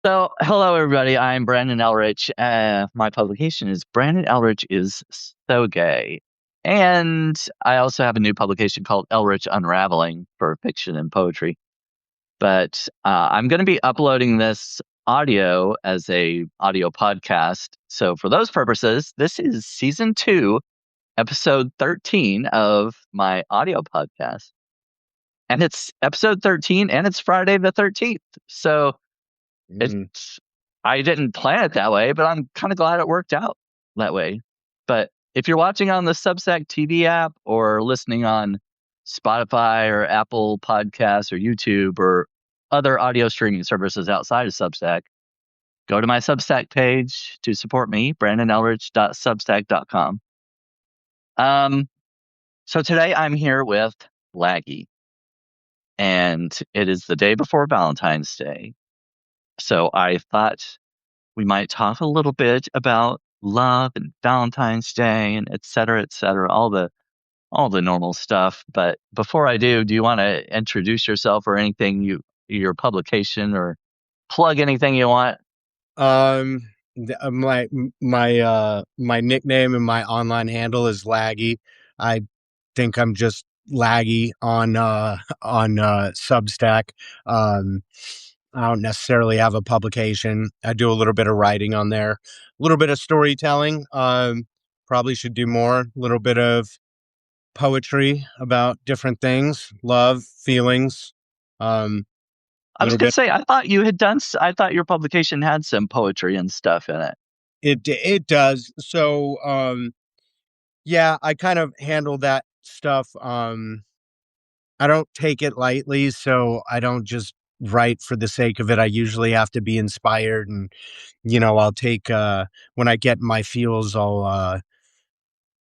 So, hello everybody. I'm Brandon Elrich. My publication is Brandon Elrich is So Gay, and I also have a new publication called Elrich Unraveling for fiction and poetry. But I'm going to be uploading this audio as a audio podcast. So, for those purposes, this is season 2, episode 13 of my audio podcast, and it's episode 13, and it's Friday the 13th. So. Mm. It's I didn't plan it that way, but I'm kind of glad it worked out that way. But if you're watching on the Substack TV app or listening on Spotify or Apple Podcasts or YouTube or other audio streaming services outside of Substack, go to my Substack page to support me, brandonelrich.substack.com. So today I'm here with Laggy, and it is the day before Valentine's Day. So I thought we might talk a little bit about love and Valentine's Day and et cetera, all the normal stuff. But before I do you want to introduce yourself or anything your publication or plug anything you want? Um, my nickname and my online handle is Laggy. I think I'm just Laggy on Substack. Um, I don't necessarily have a publication. I do a little bit of writing on there, a little bit of storytelling. Probably should do more. A little bit of poetry about different things, love, feelings. A I was little going to bit. say, I thought your publication had some poetry and stuff in it. It does. So yeah, I kind of handle that stuff. I don't take it lightly, so I don't just write for the sake of it. I usually have to be inspired, and I'll take when I get my feels, I'll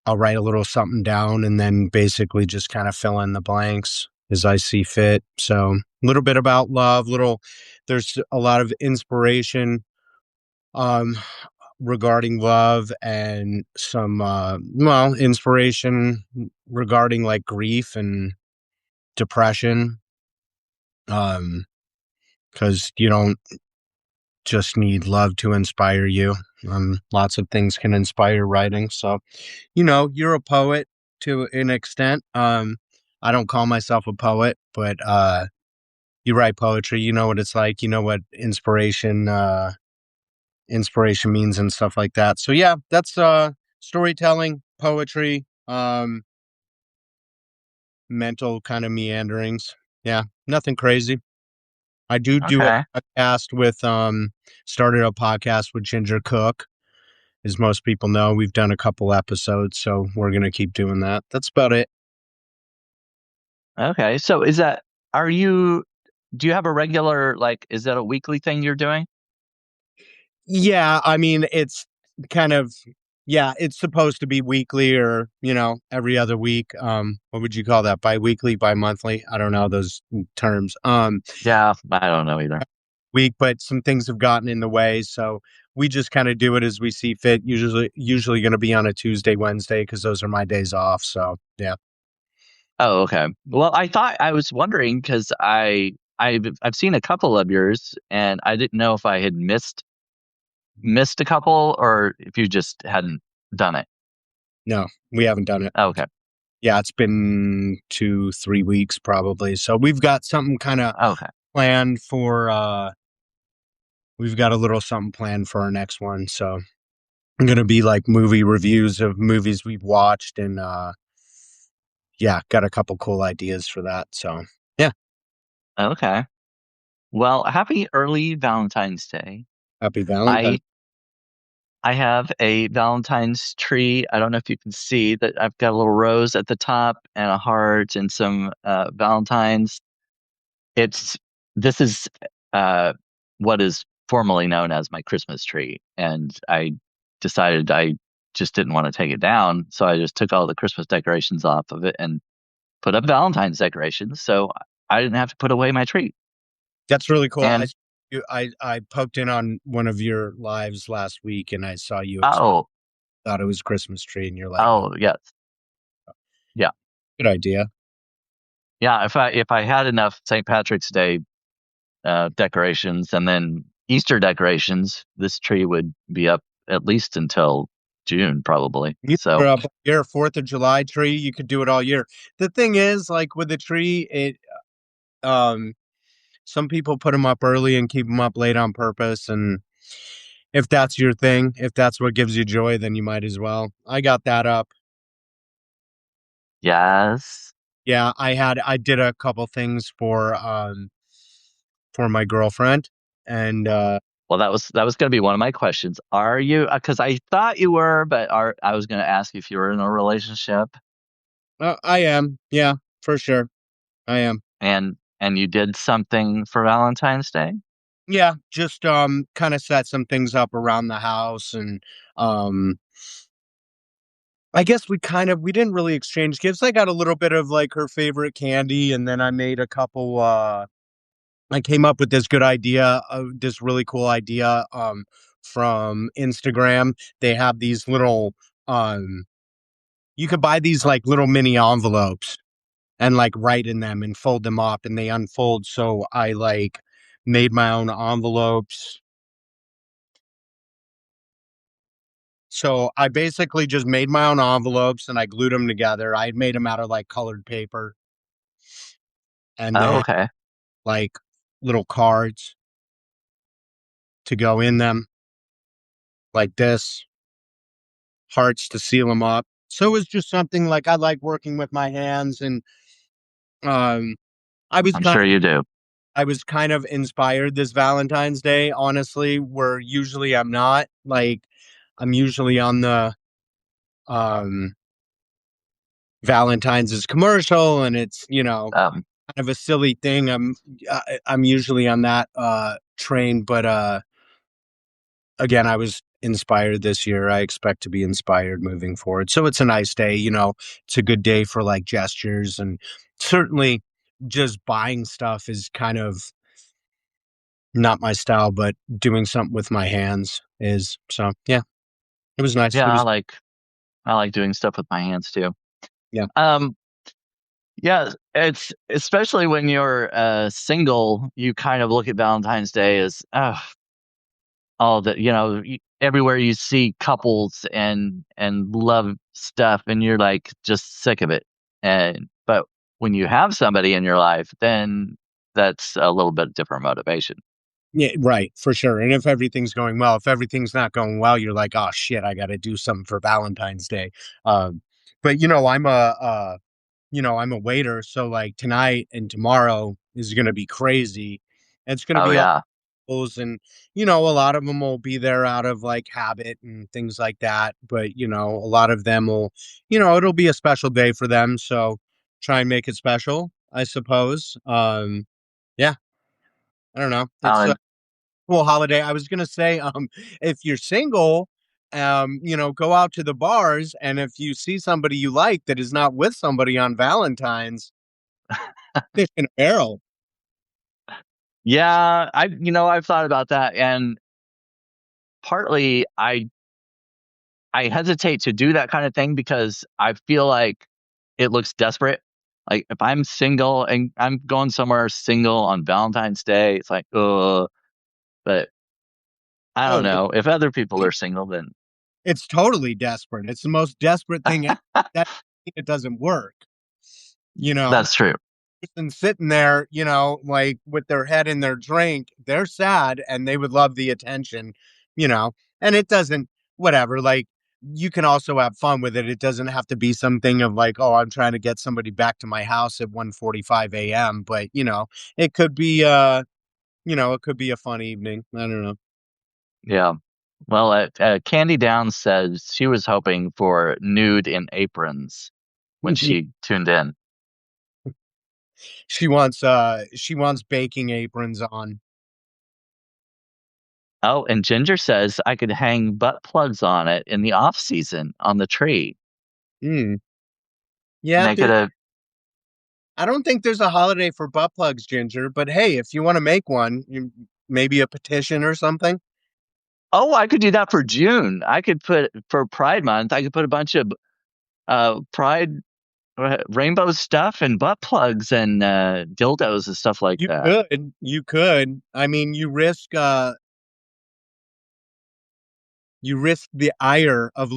write a little something down and then basically just kind of fill in the blanks as I see fit. So a little bit about love, there's a lot of inspiration um regarding love and some inspiration regarding like grief and depression, because you don't just need love to inspire you. Lots of things can inspire writing. So you're a poet to an extent. I don't call myself a poet, but you write poetry, you know what it's like, you know what inspiration means and stuff like that. So yeah, that's storytelling, poetry, mental kind of meanderings. Yeah, nothing crazy. I do a Okay. podcast with started a podcast with Ginger Cook. As most people know, we've done a couple episodes, so we're gonna keep doing that. That's about it. Okay. So are you, do you have a regular, like, is that a weekly thing you're doing? Yeah, I mean, it's kind of yeah, it's supposed to be weekly or, every other week. What would you call that? Bi-weekly, bi-monthly? I don't know those terms. Yeah, I don't know either. Week, but some things have gotten in the way, so we just kind of do it as we see fit. Usually going to be on a Tuesday, Wednesday because those are my days off. So, yeah. Oh, okay. Well, I was wondering because I've seen a couple of yours, and I didn't know if I had missed a couple or if you just hadn't done it. No, we haven't done it. Okay. Yeah, it's been 2-3 weeks probably. So we've got something kind of Okay. planned for we've got a little something planned for our next one. So I'm gonna be like movie reviews of movies we've watched, and yeah, got a couple cool ideas for that. So yeah, Okay. Well, happy early Valentine's Day. happy Valentine's. I I have a Valentine's tree. I don't know if you can see that I've got a little rose at the top and a heart and some Valentines. It's this is uh, what is formerly known as my Christmas tree, and I decided I just didn't want to take it down, so I just took all the Christmas decorations off of it and put up Valentine's decorations, so I didn't have to put away my tree. That's really cool. And I poked in on one of your lives last week, and I saw you oh, thought it was a Christmas tree, and you're like, oh yes, yeah, good idea. yeah. If I had enough St. Patrick's Day decorations, and then Easter decorations, this tree would be up at least until June, probably. You So, for a year 4th of July tree, you could do it all year. The thing is, like with a tree, it um some people put them up early and keep them up late on purpose. And if that's your thing, if that's what gives you joy, then you might as well. I got that up. yes. Yeah, I did a couple things for my girlfriend, and Well, that was going to be one of my questions. Are you? Because I thought you were, but I was going to ask if you were in a relationship, I am. Yeah, for sure. I am. and you did something for Valentine's Day. Yeah, just kind of set some things up around the house, and um I guess we didn't really exchange gifts. I got a little bit of like her favorite candy, and then I made a couple I came up with this good idea, this really cool idea from Instagram. They have these little um you could buy these like little mini envelopes and like write in them and fold them up and they unfold. So I like made my own envelopes. So I basically just made my own envelopes and I glued them together. I had made them out of like colored paper and Oh, then okay. like little cards to go in them like this, hearts to seal them up. So it was just something like I like working with my hands and um I was I'm kind sure you do. I was kind of inspired this Valentine's Day, honestly, where usually I'm not. Like I'm usually on the um Valentine's is commercial and it's, Um, kind of a silly thing. I'm usually on that train, but again, I was inspired this year. I expect to be inspired moving forward. So it's a nice day, it's a good day for like gestures and certainly just buying stuff is kind of not my style, but doing something with my hands is. So yeah, it was nice. yeah, It was I like doing stuff with my hands too. yeah. Um, yeah, it's especially when you're single, you kind of look at Valentine's Day as all that everywhere you see couples and love stuff, and you're like just sick of it. And but when you have somebody in your life, then that's a little bit different motivation. Yeah, right, for sure. And if everything's going well, if everything's not going well, you're like, oh shit, I got to do something for Valentine's Day. Um, but I'm a waiter, so like tonight and tomorrow is going to be crazy. It's going to Oh be all yeah. those, and a lot of them will be there out of like habit and things like that. But a lot of them will, it'll be a special day for them. So try and make it special, I suppose. Yeah, I don't know. It's a And cool holiday. I was gonna say, if you're single, go out to the bars, and if you see somebody you like that is not with somebody on Valentine's, fish in a barrel. yeah, I've thought about that, and partly I hesitate to do that kind of thing because I feel like it looks desperate. Like if I'm single and I'm going somewhere single on Valentine's Day, it's like, but I don't Oh, know. If other people are single, then it's totally desperate. It's the most desperate thing that it doesn't work. You know, that's true. person sitting there, like with their head in their drink, they're sad and they would love the attention, you know, and it doesn't, whatever, like you can also have fun with it. It doesn't have to be something of like, oh, I'm trying to get somebody back to my house at 1:45 a.m. But, it could be, it could be a fun evening. I don't know. Yeah. Well, Candy Downs says she was hoping for nude in aprons when she tuned in. She wants baking aprons on. Oh, and Ginger says I could hang butt plugs on it in the off season on the tree. Mm. Yeah, Make it a I don't think there's a holiday for butt plugs, Ginger, but hey, if you want to make one, maybe a petition or something. Oh, I could do that for June. I could put for Pride Month. I could put a bunch of Pride rainbow stuff and butt plugs and dildos and stuff like You that. could. You could. I mean, you risk. you risk the ire of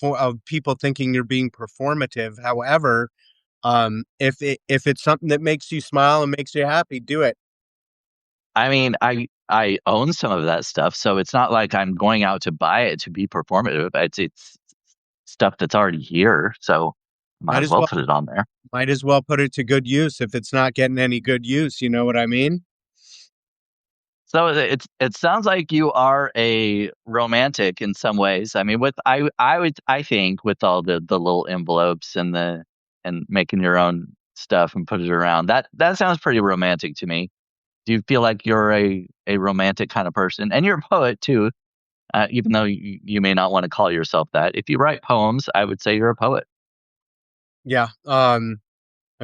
of people thinking you're being performative. However, if it's something that makes you smile and makes you happy, do it. I mean, I own some of that stuff, so it's not like I'm going out to buy it to be performative. It's stuff that's already here, so might Might as as well well put it on there. might as well put it to good use if it's not getting any good use, you know what I mean? So it sounds like you are a romantic in some ways. I mean, with I think with all the little envelopes and the and making your own stuff and put it around, that sounds pretty romantic to me. Do you feel like you're a romantic kind of person? And you're a poet too, even though you may not want to call yourself that. If you write poems, I would say you're a poet. Yeah. I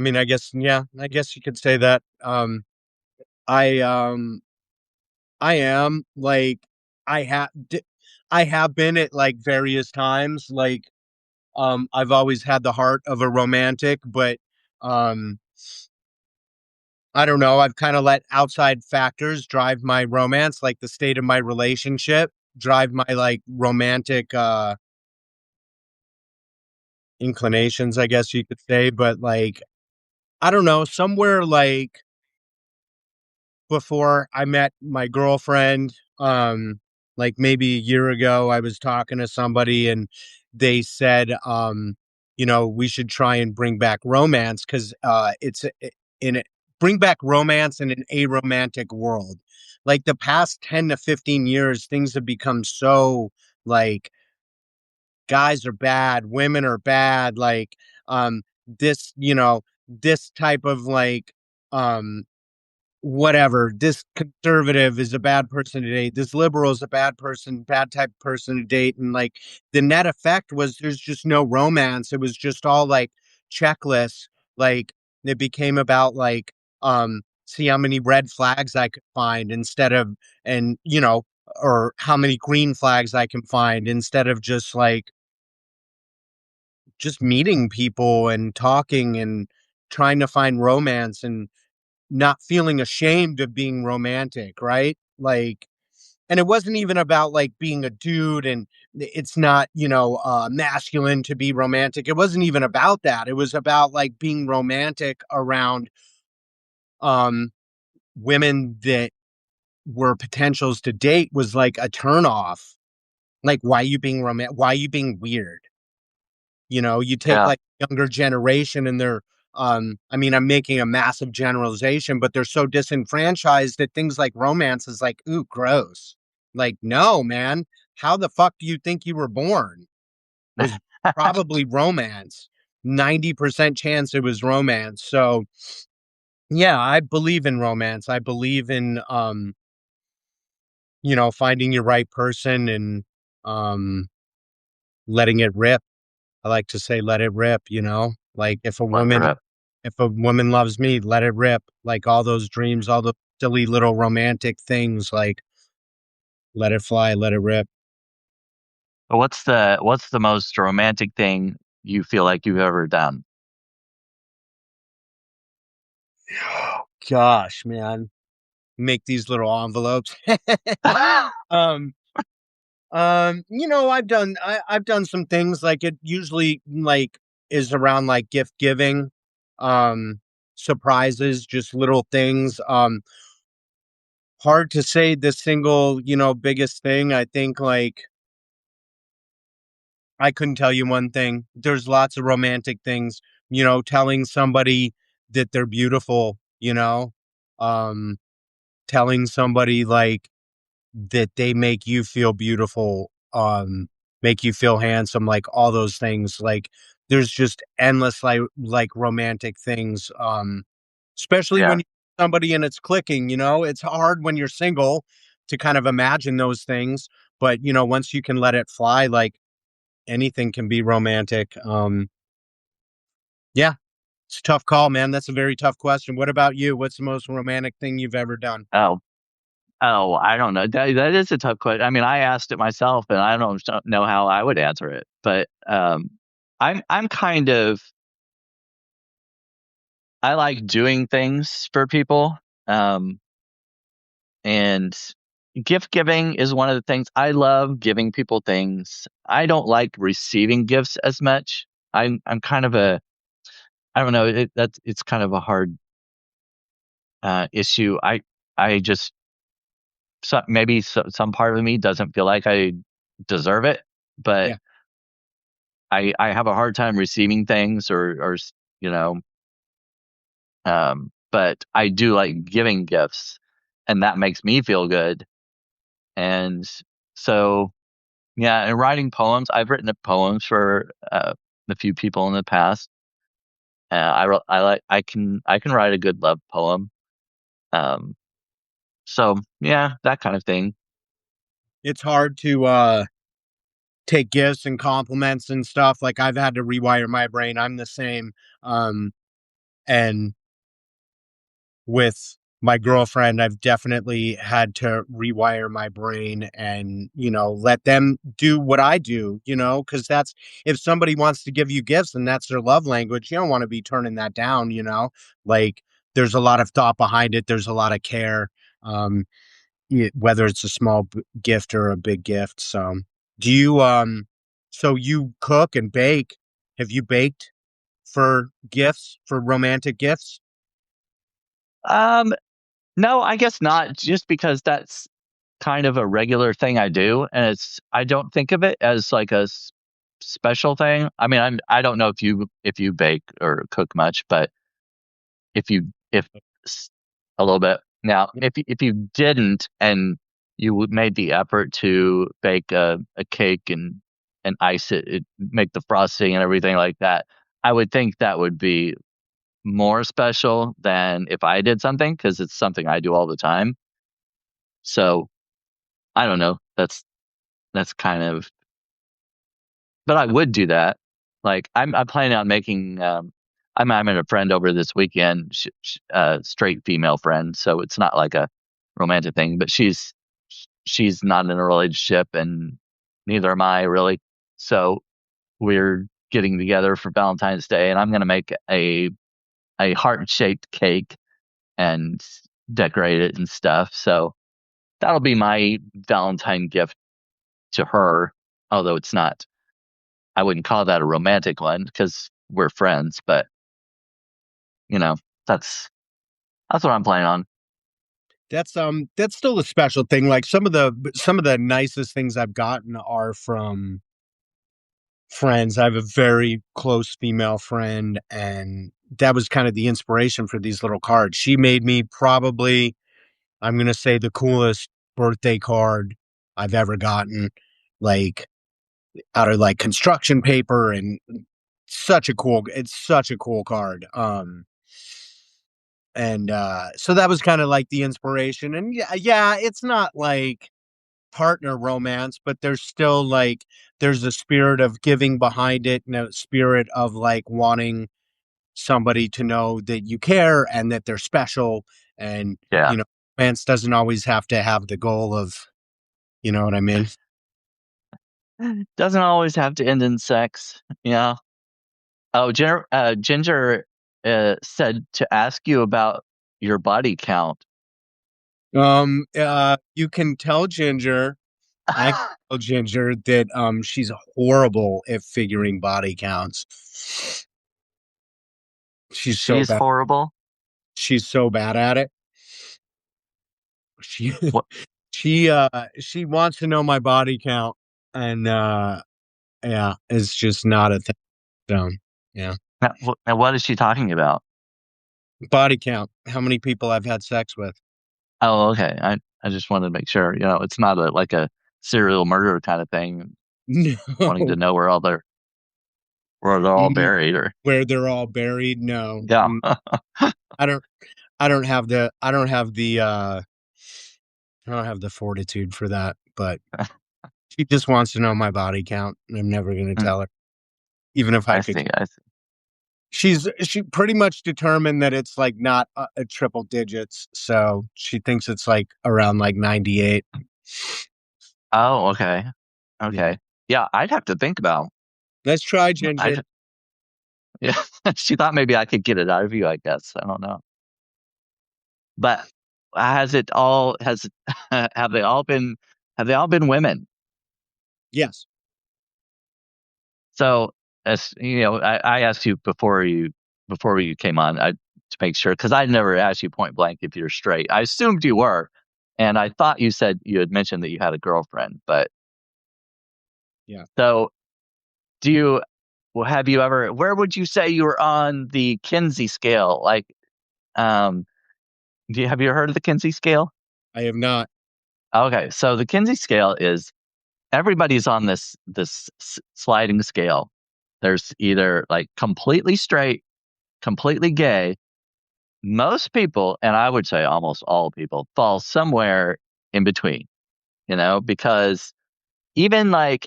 mean, I guess you could say that. I I am like I have I have been at like various times. Like I've always had the heart of a romantic, but um I don't know. I've kind of let outside factors drive my romance, like the state of my relationship, drive my like romantic inclinations, I guess you could say. But like I don't know, somewhere like before I met my girlfriend. Like maybe a year ago, I was talking to somebody and they said, you know, we should try and bring back romance because in it, bring back romance in an aromantic world. Like the past 10 to 15 years, things have become so like guys are bad, women are bad, like this, you know, this type of like um whatever. This conservative is a bad person to date. This liberal is a bad person, bad type of person to date. And like the net effect was there's just no romance. It was just all like checklists. Like it became about like, see how many red flags I could find instead of, and you know, or how many green flags I can find instead of just like, just meeting people and talking and trying to find romance and not feeling ashamed of being romantic, right? Like, and it wasn't even about like being a dude and it's not, you know, masculine to be romantic. It wasn't even about that. It was about like being romantic around um women that were potentials to date was like a turn off. Like, why are you being romantic? Why are you being weird? You know, you take Yeah. like younger generation and they're I mean, I'm making a massive generalization, but they're so disenfranchised that things like romance is like, ooh, gross. Like, no, man. How the fuck do you think you were born? Was probably romance. 90% chance it was romance. So yeah, I believe in romance. I believe in you know, finding your right person and um letting it rip. I like to say let it rip, you know? Like Let her rip. if a woman loves me, let it rip. Like all those dreams, all the silly little romantic things, like let it fly, let it rip. But what's the most romantic thing you feel like you've ever done? Gosh, man. Make these little envelopes. um you know, I've done some things like it usually like is around like gift giving, um, surprises, just little things. Hard to say the single, you know, biggest thing. I think like I couldn't tell you one thing. There's lots of romantic things, you know, telling somebody that they're beautiful, you know, um, telling somebody like that they make you feel beautiful, make you feel handsome, like all those things. Like there's just endless like romantic things. Especially when Yeah. you're somebody and it's clicking, you know, it's hard when you're single to kind of imagine those things. But you know, once you can let it fly, like anything can be romantic. Yeah, it's a tough call, man. That's a very tough question. What about you? What's the most romantic thing you've ever done? Oh, oh, I don't know. That is a tough question. I mean, I asked it myself, and I don't know how I would answer it. But I'm kind of I like doing things for people, um, and gift giving is one of the things I love giving people things. I don't like receiving gifts as much. I'm kind of a I don't know, it's kind of a hard issue. I just maybe some part of me doesn't feel like I deserve it, but Yeah. I have a hard time receiving things or you know, but I do like giving gifts, and that makes me feel good. And so, yeah, and writing poems, I've written poems for a few people in the past. I can write a good love poem. Um, so yeah, that kind of thing. It's hard to take gifts and compliments and stuff. Like I've had to rewire my brain. I'm the same. Um and with my girlfriend, I've definitely had to rewire my brain and, let them do what I do, because that's if somebody wants to give you gifts and that's their love language, you don't want to be turning that down. Like there's a lot of thought behind it, there's a lot of care, um, whether it's a small gift or a big gift. So, so you cook and bake. Have you baked for gifts, for romantic gifts? Um, no, I guess not. Just because that's kind of a regular thing I do, and I don't think of it as like a special thing. I mean, I don't know if you bake or cook much, but if a little bit now, if you didn't and you made the effort to bake a cake and ice it, make the frosting and everything like that, I would think that would be more special than if I did something because it's something I do all the time. So I don't know. That's kind of, but I would do that. Like I'm planning on making. I'm at a friend over this weekend, straight female friend, so it's not like a romantic thing. But she's not in a relationship, and neither am I really. So we're getting together for Valentine's Day, and I'm gonna make a heart shaped cake and decorate it and stuff. So that'll be my Valentine gift to her, although it's not. I wouldn't call that a romantic one because we're friends, but you know, that's that's what I'm planning on. That's still a special thing. Like some of the nicest things I've gotten are from friends. I have a very close female friend, and that was kind of the inspiration for these little cards. She made me probably, I'm gonna say, the coolest birthday card I've ever gotten, like out of like construction paper, and it's such a cool card. And so that was kind of like the inspiration. And yeah, it's not like partner romance, but there's still like there's a spirit of giving behind it, and a spirit of like wanting somebody to know that you care and that they're special. And Yeah, romance doesn't always have to have the goal of, you know what I mean? doesn't always have to end in sex. Yeah. Oh, Ginger said to ask you about your body count. You can tell Ginger, I can tell Ginger that she's horrible at figuring body counts. She's so She's bad. horrible. She's so bad at it. She What she wants to know my body count, and yeah, it's just not a thing. So, yeah. now what is she talking about? Body count, how many people I've had sex with. Oh, okay. I just wanted to make sure. It's not like a serial murder kind of thing, wanting No. to know where they're all Mm, buried or where they're all buried, no. yeah. I don't I don't have the fortitude for that, but she just wants to know my body count, and I'm never gonna Mm, tell her, even if I I could. see. I see. She pretty much determined that it's, like, not a triple digits, so she thinks it's, like, around, like, 98. Oh, okay. Yeah. Okay. Yeah, I'd have to think about. Let's try Ginger. I yeah. She thought maybe I could get it out of you, I guess. I don't know. But has it all has have they all been have they all been women? Yes, So as you know, I asked you before you came on to make sure because I never asked you point blank if you're straight. I assumed you were, and I thought you said you had mentioned that you had a girlfriend. But yeah, so do you? Well, have you ever? Where would you say you were on the Kinsey scale? Like, um, have you heard of the Kinsey scale? I have not. Okay, so the Kinsey scale is everybody's on this sliding scale. There's either like completely straight, completely gay. Most people, and I would say almost all people, fall somewhere in between, because even like,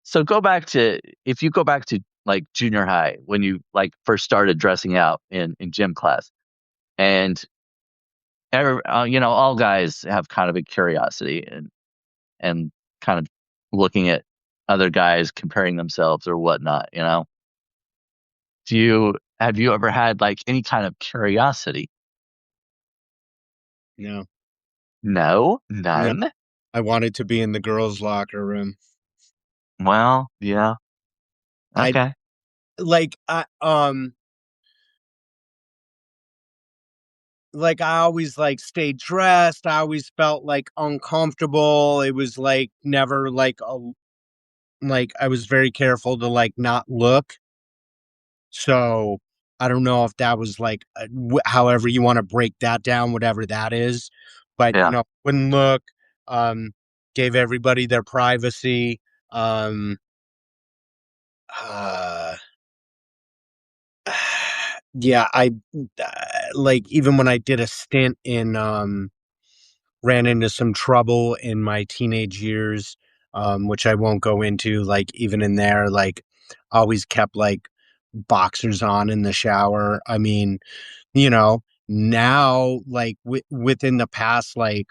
so go back to, if you go back to like junior high when you like first started dressing out in gym class, and all guys have kind of a curiosity and kind of looking at other guys comparing themselves or whatnot. Have you ever had like any kind of curiosity? No, No, no. none. I wanted to be in the girls' locker room. Well, yeah. I Okay. like I always like stayed dressed. I always felt like uncomfortable. It was like never like a like I was very careful to like not look. So I don't know if that was like however you want to break that down, whatever that is. But Yeah. wouldn't look. Um, gave everybody their privacy. Um, uh, yeah, like even when I did a stint in ran into some trouble in my teenage years, which I won't go into. Like even in there, like always kept like boxers on in the shower. I mean, now like within the past like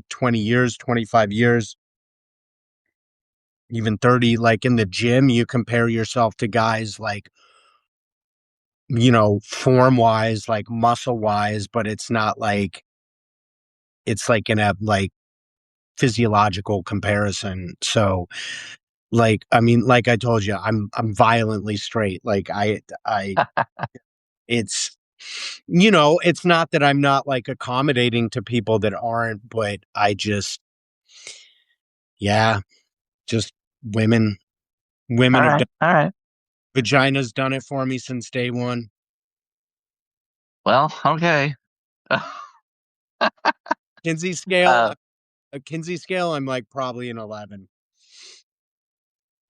20 years, 25 years, even 30, like in the gym, you compare yourself to guys like form wise, like muscle wise, but it's not like it's like in a like physiological comparison. So like I mean, like I told you, I'm violently straight. Like I it's it's not that I'm not like accommodating to people that aren't, but I just yeah, just women All women have right. done All right. vagina's done it for me since day one. Well, okay. Kinsey scale, uh, a Kinsey scale, I'm like probably an 11.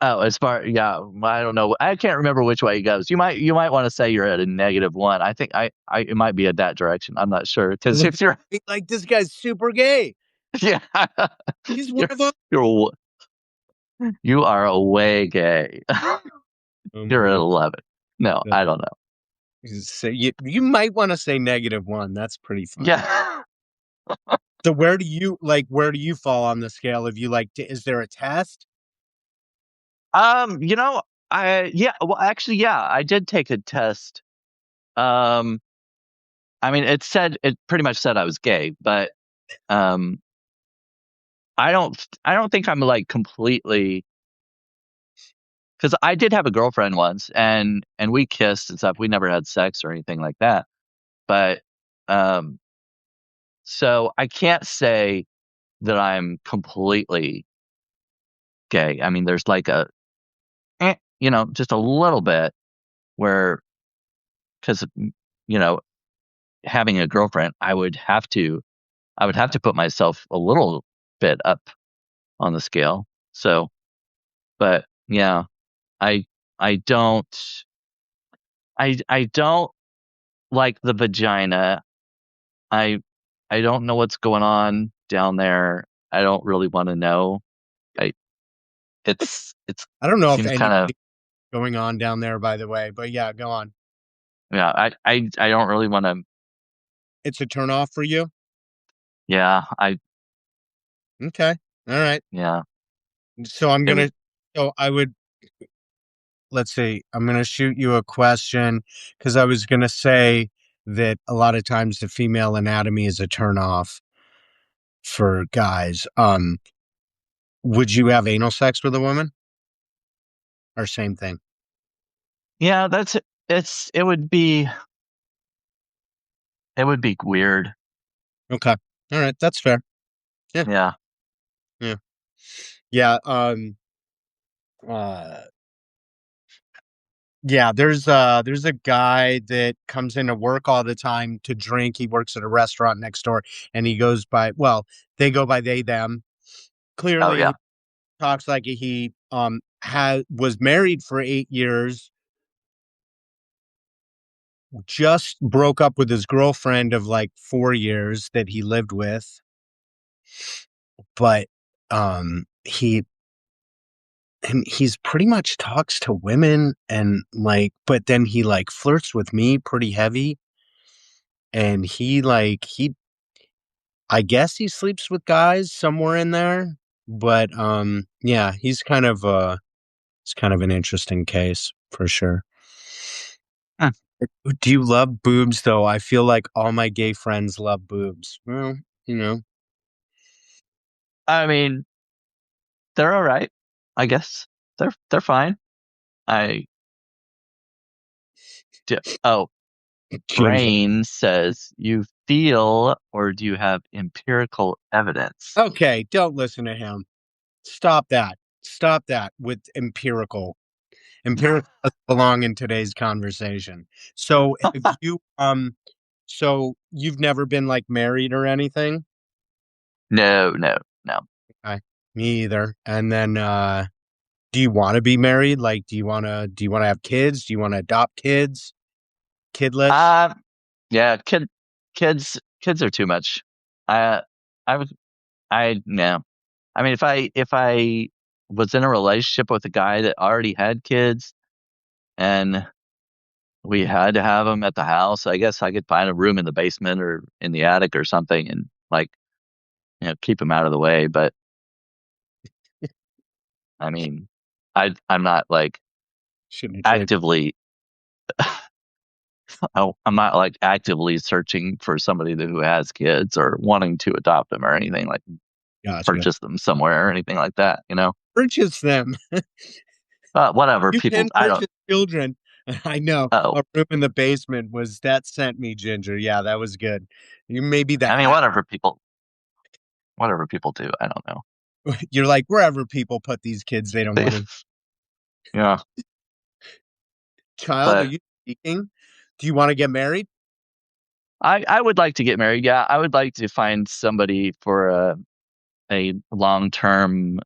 oh, as far, yeah, I don't know. I can't remember which way it goes. You might want to say you're at a -1. I think it might be at that direction. I'm not sure because if you're, Like this guy's super gay. yeah, He's one you're, of them. you're, you are a way gay. Oh You're my at god. 11. No, I don't know. So you might want to say -1. That's pretty funny. Yeah. So where do you fall on the scale? If you like, is there a test? You know, yeah, well, actually, yeah, I did take a test. Um, I mean, it pretty much said I was gay, but um, I don't think I'm like completely because I did have a girlfriend once, and we kissed and stuff. We never had sex or anything like that, but um, so I can't say that I'm completely gay. I mean, there's like just a little bit where because you know having a girlfriend, I would have to put myself a little bit up on the scale. So, but yeah, I I don't I don't like the vagina. I I don't know what's going on down there. I don't really want to know. I it's I don't know if seems kind of anything going on down there, by the way, but yeah, go on. yeah, I don't really want to It's a turn off for you. yeah, Okay, all right. yeah. So I'm It would gonna. So I would. Let's see. I'm gonna shoot you a question because I was gonna say. that a lot of times the female anatomy is a turn off for guys. Would you have anal sex with a woman or same thing? Yeah, it would be weird. Okay. All right. That's fair. Yeah. Yeah. Yeah. Yeah. Uh, yeah. There's a guy that comes into work all the time to drink. He works at a restaurant next door and he goes by, well, they go by they, them. Oh Clearly yeah. he talks like he, was married for 8 years, just broke up with his girlfriend of like 4 years that he lived with, but he's pretty much talks to women and like, but then he like flirts with me pretty heavy, and he I guess he sleeps with guys somewhere in there, but yeah, it's kind of an interesting case for sure. Huh. Do you love boobs though? I feel like all my gay friends love boobs. Well, you know, I mean, they're all right. I guess they're fine. I oh, Ginger. Brain says you feel or do you have empirical evidence? Okay, don't listen to him. Stop that. Stop that with empirical. Empirical doesn't belong in today's conversation. So have you so you've never been like married or anything? No, no, no. Okay. Me either. And then do you want to be married? Like do you want to have kids? Do you want to adopt kids? Kidless? Uh yeah, kids are too much. I I would I no. I mean if I was in a relationship with a guy that already had kids and we had to have them at the house, I guess I could find a room in the basement or in the attic or something and like, keep them out of the way, but I mean, I'm not like Shouldn't have traded. actively I'm not like actively searching for somebody who has kids or wanting to adopt them or anything like Gotcha. purchase them somewhere or anything like that. Purchase them. Whatever You people, can I don't. purchase children. I know. Oh, A room in the basement was that sent me, Ginger. Yeah, that was good. You maybe the I mean, hat. whatever people do, I don't know. You're like wherever people put these kids they don't They, want to. yeah, Child, are but you speaking? Do you want to get married? I would like to get married. Yeah, I would like to find somebody for a long term,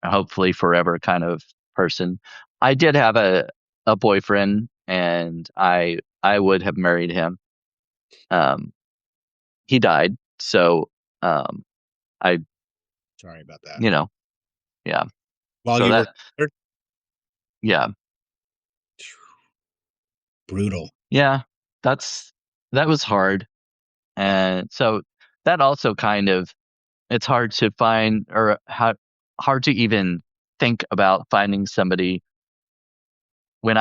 hopefully forever kind of person. I did have a boyfriend, and I would have married him. Um, he died, so I Sorry about that. you know yeah. While So you were that there? yeah Brutal. yeah that was hard, and so that also kind of it's hard to find or hard to even think about finding somebody when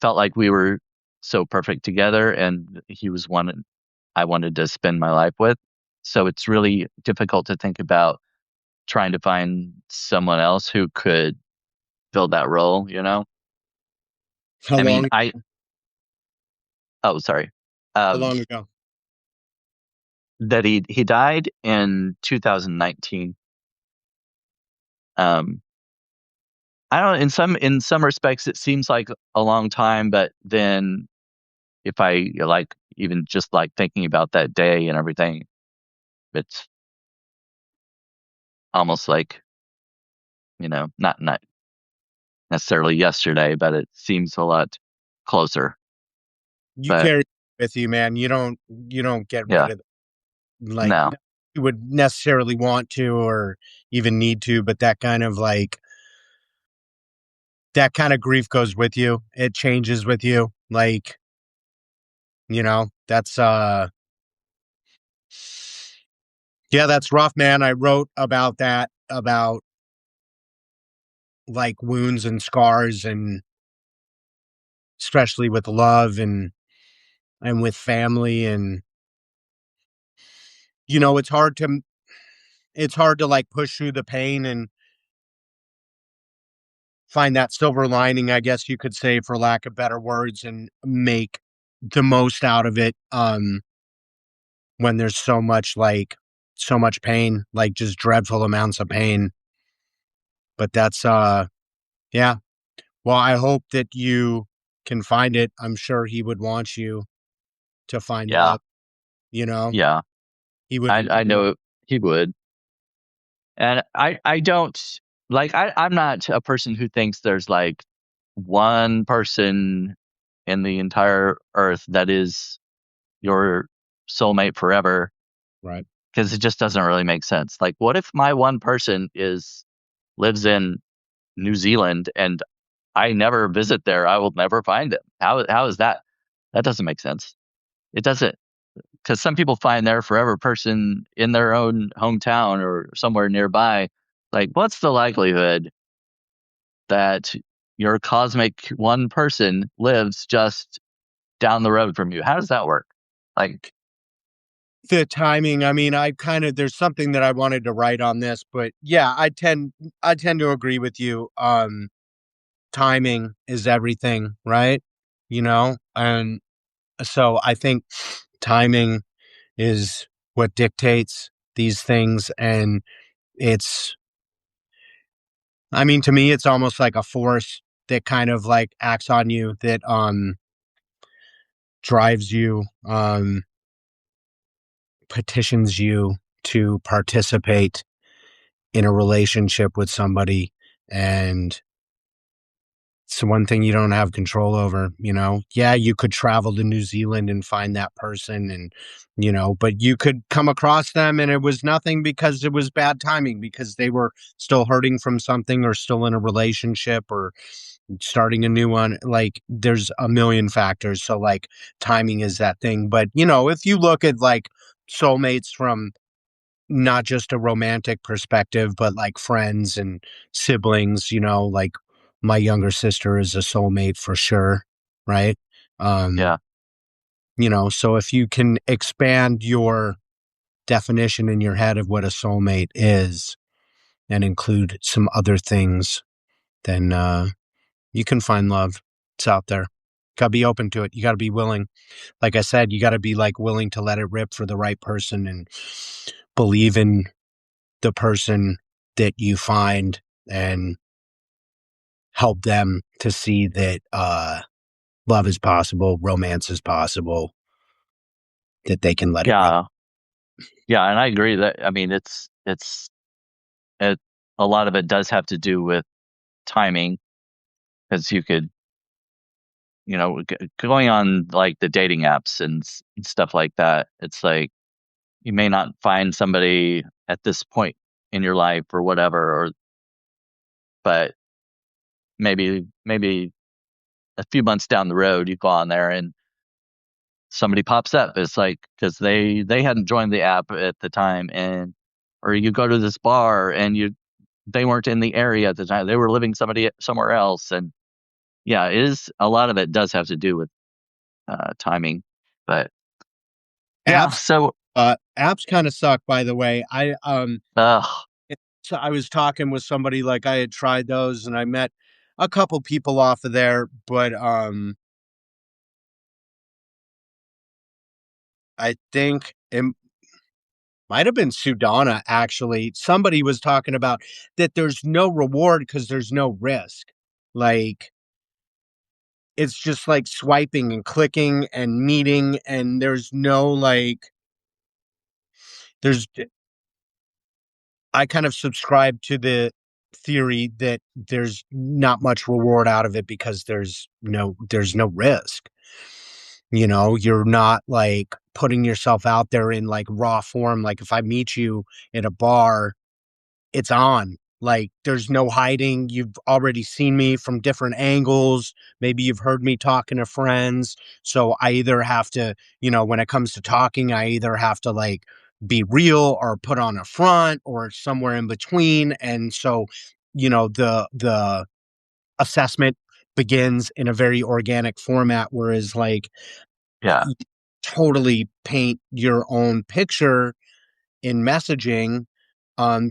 felt like we were so perfect together and he was one I wanted to spend my life with. So it's really difficult to think about trying to find someone else who could fill that role. How I mean, long? oh, sorry. How Um, long ago? that he died in 2019. Um, I don't know, in some respects it seems like a long time, but then if I like even just like thinking about that day and everything, it's almost like, not necessarily yesterday, but it seems a lot closer. You But carry it with you, man. You don't get rid yeah, of like no. you would necessarily want to or even need to, but that kind of grief goes with you. It changes with you. Like, that's yeah, that's rough, man. I wrote about that, about like wounds and scars and especially with love and and with family, and you know, it's hard to like push through the pain and find that silver lining, I guess you could say, for lack of better words, and make the most out of it, when there's so much pain, like just dreadful amounts of pain. But that's yeah. Well, I hope that you can find it. I'm sure he would want you to find Yeah, love, you know? yeah. He would I know he would, and I don't like. I'm not a person who thinks there's like one person in the entire earth that is your soulmate forever, right. because it just doesn't really make sense. Like, what if my one person is lives in New Zealand and I never visit there? I will never find him. How is that? That doesn't make sense. It doesn't, because some people find their forever person in their own hometown or somewhere nearby. Like, what's the likelihood that your cosmic one person lives just down the road from you? How does that work? Like, The timing, I mean, I kind of there's something that I wanted to write on this, but yeah, I tend to agree with you. Timing is everything, right? You know? And so I think timing is what dictates these things, and it's I mean, to me, it's almost like a force that kind of like acts on you, that drives you, petitions you to participate in a relationship with somebody, and it's the one thing you don't have control over, you know? Yeah, you could travel to New Zealand and find that person, and, you know, but you could come across them and it was nothing because it was bad timing, because they were still hurting from something, or still in a relationship, or starting a new one. Like, there's a million factors. So like timing is that thing. But, you know, if you look at like soulmates from not just a romantic perspective, but like friends and siblings, you know, like my younger sister is a soulmate for sure, right? Um, yeah, you know, so if you can expand your definition in your head of what a soulmate is and include some other things, then you can find love. It's out there. Gotta be open to it. You gotta be willing. Like I said, you gotta be like willing to let it rip for the right person, and believe in the person that you find, and help them to see that love is possible, romance is possible, that they can let it rip. yeah, yeah. And I agree that, I mean, it, a lot of it does have to do with timing, because you could, going on like the dating apps and stuff like that. It's like you may not find somebody at this point in your life or whatever, or but maybe a few months down the road, you go on there and somebody pops up. It's like because they hadn't joined the app at the time, and or you go to this bar and they weren't in the area at the time. They were living somewhere else, and yeah, it is, a lot of it does have to do with timing. But yeah, Apps, so apps kind of suck, by the way. uh, So I was talking with somebody, like I had tried those, and I met a couple people off of there, but I think it might have been Sudana, actually. Somebody was talking about that there's no reward because there's no risk. Like, it's just like swiping and clicking and meeting, and there's no like, there's, I kind of subscribe to the theory that there's not much reward out of it because there's no risk. You know, you're not like putting yourself out there in like raw form. Like, if I meet you at a bar, it's on. Like, there's no hiding. You've already seen me from different angles. Maybe you've heard me talking to friends. So I either have to, when it comes to talking, I either have to like be real or put on a front or somewhere in between. And so, the assessment begins in a very organic format. Whereas like Yeah. you totally paint your own picture in messaging,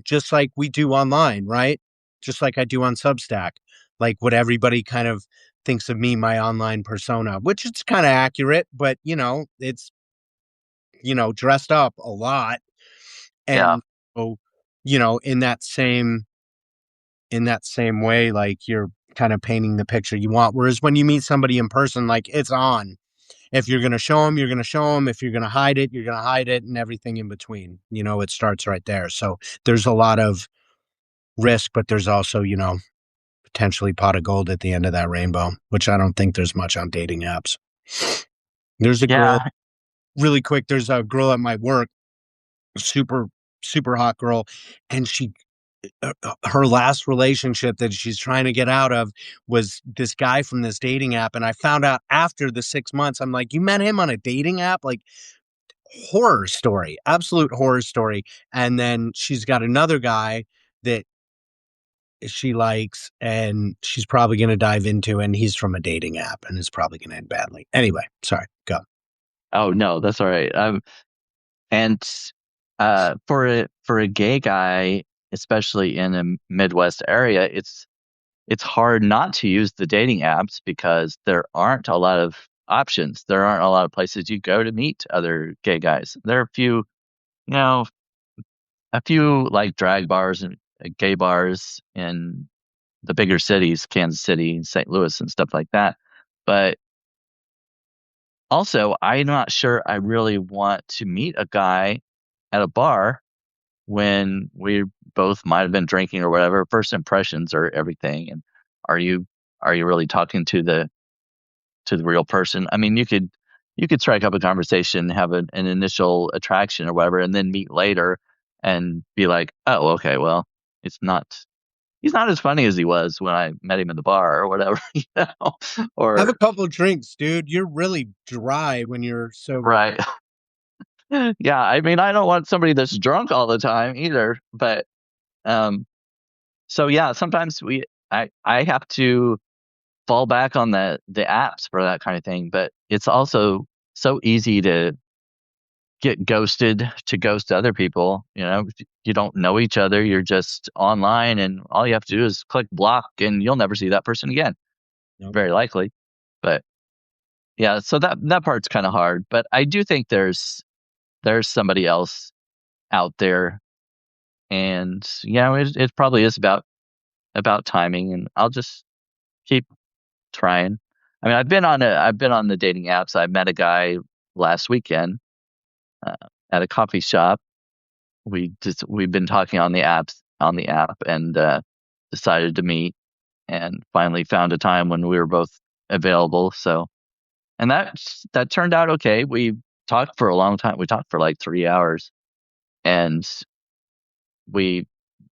just like we do online, right? Just like I do on Substack, like what everybody kind of thinks of me, my online persona, which it's kind of accurate, but it's dressed up a lot. Yeah. And so, in that same way, like you're kind of painting the picture you want. Whereas when you meet somebody in person, like it's on. If you're going to show them, you're going to show them. If you're going to hide it, you're going to hide it, and everything in between. It starts right there. So there's a lot of risk, but there's also, potentially pot of gold at the end of that rainbow, which I don't think there's much on dating apps. There's a girl, Yeah. really quick, there's a girl at my work, super, super hot girl, and her last relationship that she's trying to get out of was this guy from this dating app. And I found out after the 6 months, I'm like, you met him on a dating app? Like, horror story, absolute horror story. And then she's got another guy that she likes and she's probably going to dive into, and he's from a dating app and is probably going to end badly. Anyway, sorry, go. Oh no, that's all right. And for a gay guy, especially in a Midwest area, it's hard not to use the dating apps because there aren't a lot of options. There aren't a lot of places you go to meet other gay guys. There are you know, a few like drag bars and gay bars in the bigger cities, Kansas City, St. Louis, and stuff like that. But also, I'm not sure I really want to meet a guy at a bar when we both might have been drinking or whatever. First impressions are everything. And are you are you really talking to the real person? I mean, you could strike up a conversation, have an initial attraction or whatever, and then meet later and be like, oh, okay, well, it's not he's not as funny as he was when I met him in the bar or whatever, Have a or couple of drinks, dude. You're really dry when you're sober. right. Yeah, I mean, I don't want somebody that's drunk all the time either, but um so yeah, sometimes I have to fall back on the apps for that kind of thing, but it's also so easy to get ghosted, to ghost other people. You don't know each other, you're just online, and all you have to do is click block and you'll never see that person again, Nope. very likely. But yeah, so that part's kind of hard, but I do think there's somebody else out there, and it probably is about timing, and I'll just keep trying. I mean, I've been on the dating apps. I met a guy last weekend uh, at a coffee shop. We've been talking on the app, and decided to meet, and finally found a time when we were both available. So, and that turned out okay. We talked for a long time. We talked for like 3 hours, and we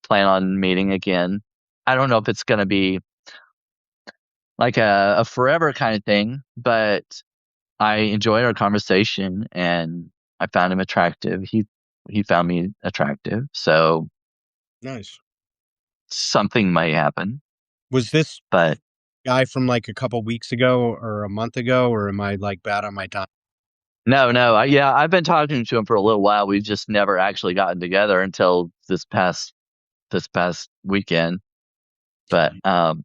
plan on meeting again. I don't know if it's going to be like a forever kind of thing, but I enjoyed our conversation, and I found him attractive. He found me attractive. So Nice. something may happen. Was this But guy from like a couple weeks ago or a month ago, or am I like bad on my time? no, no. Yeah, I've been talking to him for a little while. We've just never actually gotten together until this past weekend. But It's and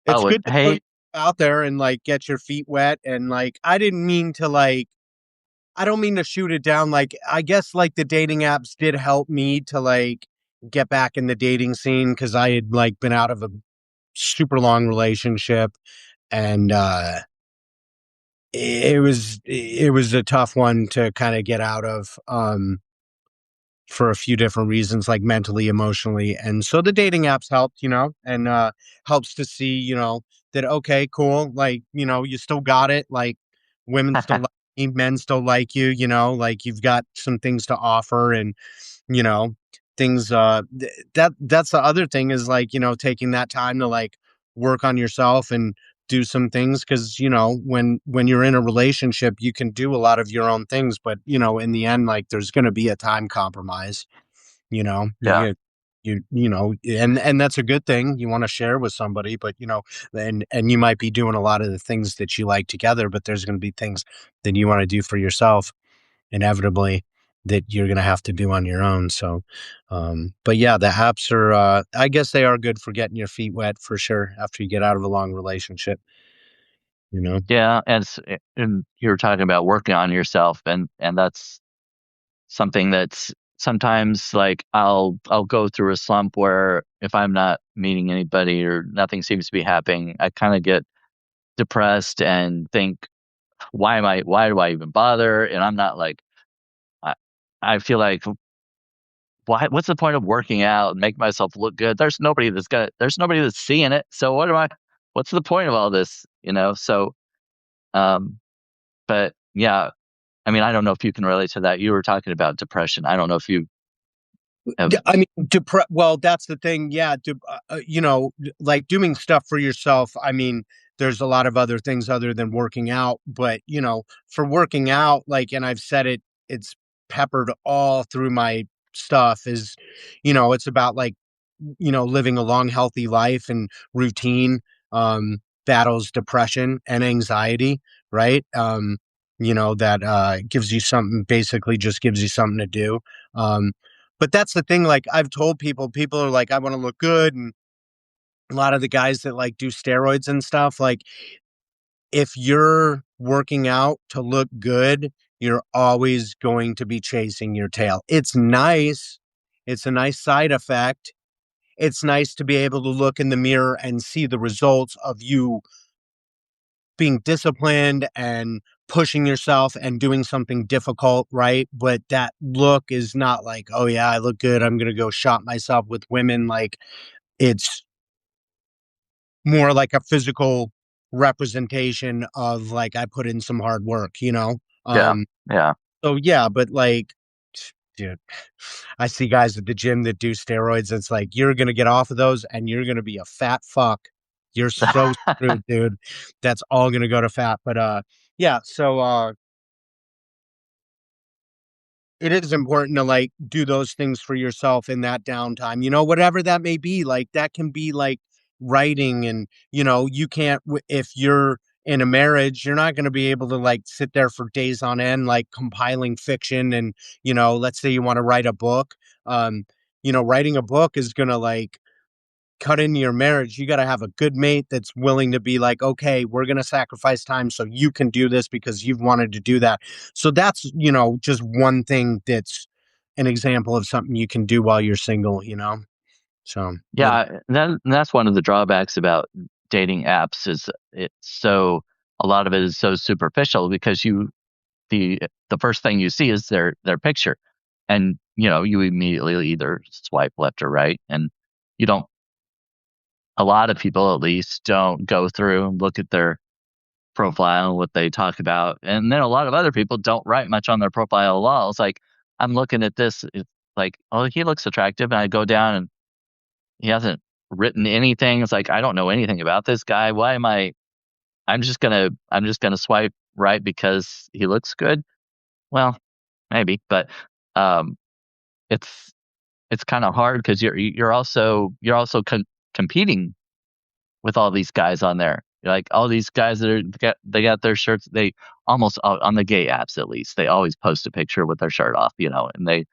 good to put hey, out there and like get your feet wet. And like, I didn't mean to like, I don't mean to shoot it down. Like, I guess like the dating apps did help me to like get back in the dating scene because I had like been out of a super long relationship, and it was a tough one to kind of get out of, for a few different reasons, like mentally, emotionally. And so the dating apps helped, and helps to see, that okay, cool, like, you still got it, like women still like you, men still like you, like you've got some things to offer. And you know things that's the other thing, is like, taking that time to like work on yourself and do some things, because when you're in a relationship, you can do a lot of your own things, but in the end, like, there's going to be a time compromise. you yeah, you you know, and that's a good thing. You want to share with somebody, but you know, and you might be doing a lot of the things that you like together, but there's going to be things that you want to do for yourself inevitably that you're going to have to do on your own. So, but yeah, the apps are, I guess they are good for getting your feet wet for sure after you get out of a long relationship, you know? Yeah, and you're talking about working on yourself, and that's something that's sometimes like I'll go through a slump where if I'm not meeting anybody or nothing seems to be happening, I kind of get depressed and think, why do I even bother? And I'm not like I I feel like what's the point of working out and make myself look good? There's nobody that's seeing it. So what's the point of all this? So um but yeah, I mean, I don't know if you can relate to that. You were talking about depression. I don't know if you have. I mean, well, that's the thing. Yeah. You know, like doing stuff for yourself. I mean, there's a lot of other things other than working out, but you know, for working out, like, and I've said it, it's peppered all through my stuff is, you know, it's about like, you know, living a long, healthy life and routine, battles depression and anxiety, right? You know, that gives you something, basically just gives you something to do. Um, but that's the thing, like I've told people, people are like, I want to look good. And a lot of the guys that like do steroids and stuff, like if you're working out to look good, you're always going to be chasing your tail. It's nice. It's a nice side effect. It's nice to be able to look in the mirror and see the results of you being disciplined and pushing yourself and doing something difficult, right? But that look is not like, oh yeah, I look good. I'm going to go shop myself with women. Like it's more like a physical representation of like I put in some hard work, you know? Yeah, Um, yeah. so yeah, but like, dude, I see guys at the gym that do steroids. It's like you're gonna get off of those and you're gonna be a fat fuck. You're so screwed, dude. That's all gonna go to fat. But yeah, so it is important to like do those things for yourself in that downtime, you know, whatever that may be. Like that can be like writing, and you know, you can't if you're in a marriage, you're not going to be able to like sit there for days on end like compiling fiction. And you know, let's say you want to write a book. um you know, writing a book is going to like cut into your marriage. You got to have a good mate that's willing to be like, okay, we're going to sacrifice time so you can do this because you've wanted to do that. So that's, you know, just one thing that's an example of something you can do while you're single, you know? So, but Yeah, and that's one of the drawbacks about dating apps is a lot of it is so superficial because the the first thing you see is their picture, and you immediately either swipe left or right, and you don't. A lot of people, at least, don't go through and look at their profile, what they talk about, and then a lot of other people don't write much on their profile at all. It's like I'm looking at this, it's like, oh, he looks attractive, and I go down and he hasn't written anything. It's like, I don't know anything about this guy. Why am I I'm just gonna swipe right because he looks good? Well, maybe, but um it's it's kind of hard because you're also competing with all these guys on there. Like all these guys they got their shirts. They almost on the gay apps at least they always post a picture with their shirt off, and they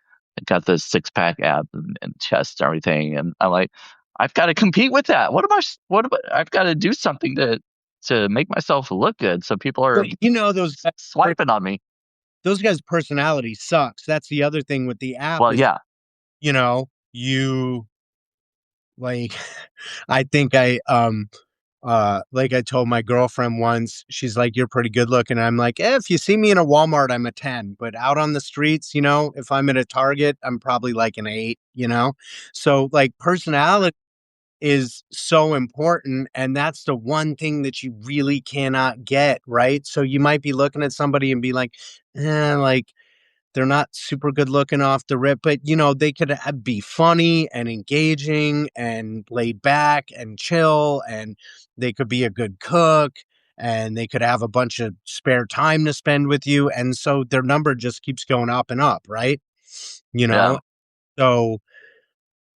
got this 6 pack ab and chest and everything. And I'm like, I've got to compete with that. What am I've got to do something to make myself look good so people are well, you know, swiping on me. those guys' personality sucks. That's the other thing with the app Well, is, yeah, you know, you like, I think like I told my girlfriend once, she's like, "You're pretty good looking." I'm like, if you see me in a Walmart, I'm a 10. But out on the streets, you know, if I'm at a Target, I'm probably like an 8, you know? So like personality is so important. And that's the one thing that you really cannot get, right? So you might be looking at somebody and be like, like they're not super good looking off the rip, but you know, they could be funny and engaging and laid back and chill, and they could be a good cook, and they could have a bunch of spare time to spend with you. And so their number just keeps going up and up, right? You yeah. know, so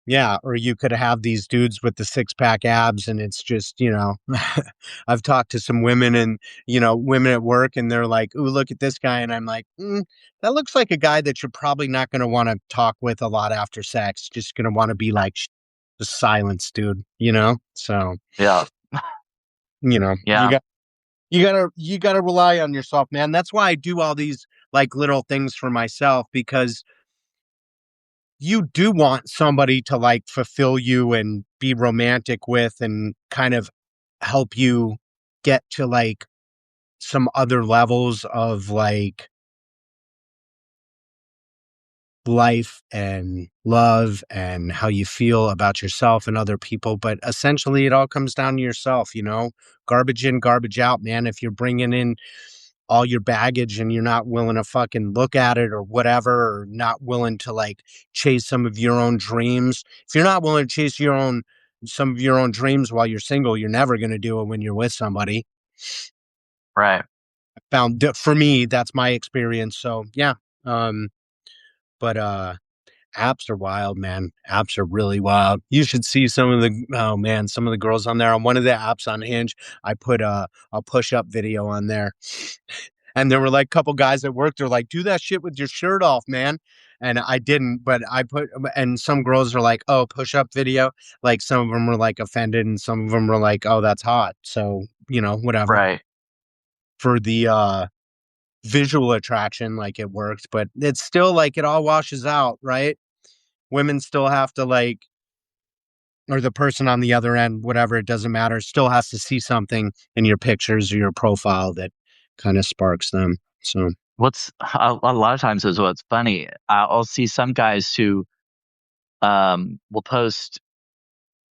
Yeah, or you could have these dudes with the six pack abs, and it's just, I've talked to some women and, women at work, and they're like, "Ooh, look at this guy." And I'm like, that looks like a guy that you're probably not going to want to talk with a lot after sex. Just going to want to be like, just silence, dude, So, Yeah. you know, you Yeah. got, you gotta rely on yourself, man. That's why I do all these like little things for myself because you do want somebody to like fulfill you and be romantic with and kind of help you get to like some other levels of like life and love and how you feel about yourself and other people. But essentially, it all comes down to yourself, garbage in, garbage out, man. If you're bringing in all your baggage and you're not willing to fucking look at it or whatever, or not willing to like chase some of your own dreams, if you're not willing to chase some of your own dreams while you're single, you're never going to do it when you're with somebody. Right. Found for me, that's my experience. So yeah. Um, but apps are wild, man. Apps are really wild. You should see some of the girls on there. On one of the apps on Hinge, I put a push-up video on there. And there were like a couple guys at work, they're like, do that shit with your shirt off, man. And I didn't, but and some girls are like, oh, push-up video. Like some of them were like offended and some of them were like, oh, that's hot. So, whatever. Right. For the visual attraction, like it works, but it's still like it all washes out, right? Women still have to like, or the person on the other end, whatever, it doesn't matter, still has to see something in your pictures or your profile that kind of sparks them. So, What's a lot of times is what's funny. I'll see some guys who will post.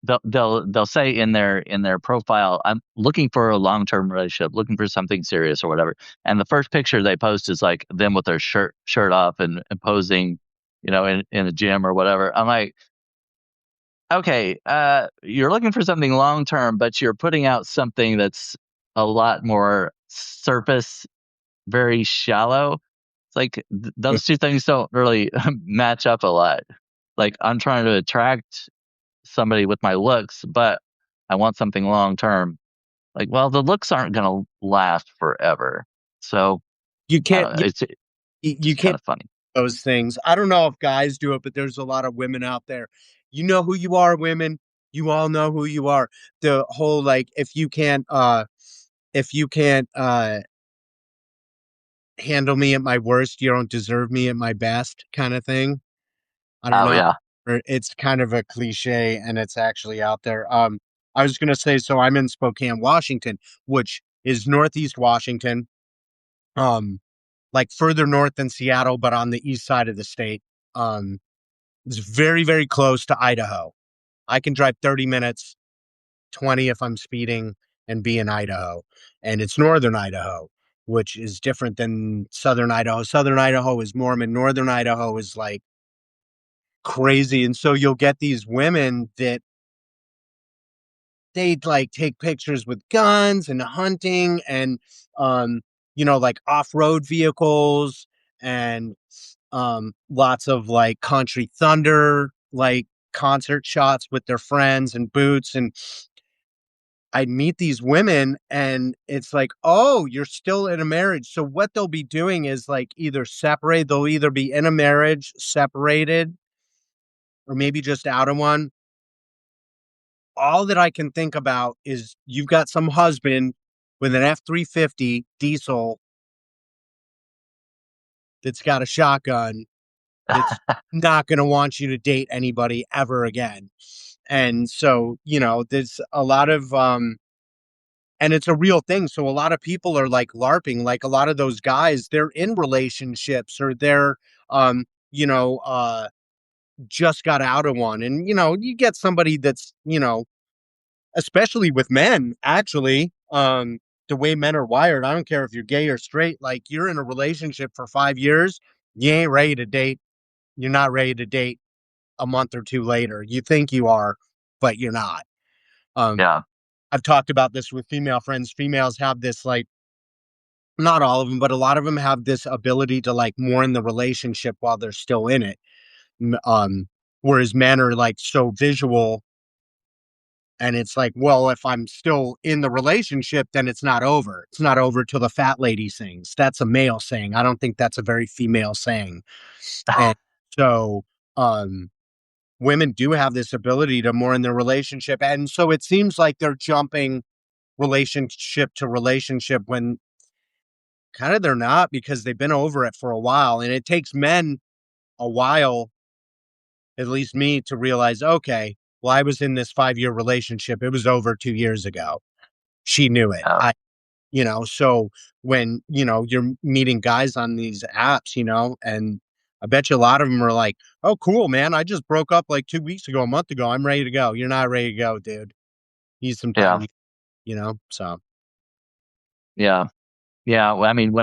They'll say in their profile, I'm looking for a long-term relationship, looking for something serious or whatever. And the first picture they post is like them with their shirt off and posing, in a gym or whatever. I'm like, okay, you're looking for something long term, but you're putting out something that's a lot more surface, very shallow. It's like those two things don't really match up a lot. Like I'm trying to attract somebody with my looks, but I want something long term. Like, well, the looks aren't going to last forever. So you I can't don't know. It's you just kind can't of funny. do those things. I don't know if guys do it, but there's a lot of women out there. You know who you are, women. You all know who you are. The whole like if you can't handle me at my worst, you don't deserve me at my best kind of thing. I don't Oh know. yeah. Or it's kind of a cliche and it's actually out there. I was gonna say, so I'm in Spokane, Washington, which is Northeast Washington. Um, like further north than Seattle, but on the east side of the state. Um, it's very, very close to Idaho. I can drive 30 minutes, 20 if I'm speeding, and be in Idaho. And it's northern Idaho, which is different than southern Idaho. Southern Idaho is Mormon, northern Idaho is like crazy. And so you'll get these women that they'd like take pictures with guns and hunting and um like off-road vehicles and lots of like country thunder like concert shots with their friends and boots. And I'd meet these women and it's like, oh, you're still in a marriage. So what they'll be doing is like they'll either be in a marriage separated or maybe just out of one. All that I can think about is you've got some husband with an F-350 diesel that's got a shotgun that's not going to want you to date anybody ever again. And so, there's a lot of and it's a real thing. So a lot of people are like LARPing, like a lot of those guys, they're in relationships or they're um, you know, uh just got out of one. And you get somebody that's, especially with men, actually, the way men are wired, I don't care if you're gay or straight, like you're in a relationship for 5 years, you ain't ready to date. You're not ready to date a month or two later. You think you are, but you're not. Um, Yeah. I've talked about this with female friends. Females have this like, not all of them, but a lot of them have this ability to like mourn the relationship while they're still in it. whereas men are like so visual. And it's like, well, if I'm still in the relationship, then it's not over. It's not over till the fat lady sings. That's a male saying. I don't think that's a very female saying. And so, um, women do have this ability to more in their relationship. And so it seems like they're jumping relationship to relationship when kind of they're not, because they've been over it for a while. And it takes men a while, at least me, to realize, okay, well, I was in this 5 year relationship. It was over 2 years ago. She knew it. Oh, So when, you're meeting guys on these apps, and I bet you a lot of them are like, oh, cool, man. I just broke up like 2 weeks ago, a month ago. I'm ready to go. You're not ready to go, dude. Need some yeah, time, so. yeah, yeah. Well, I mean,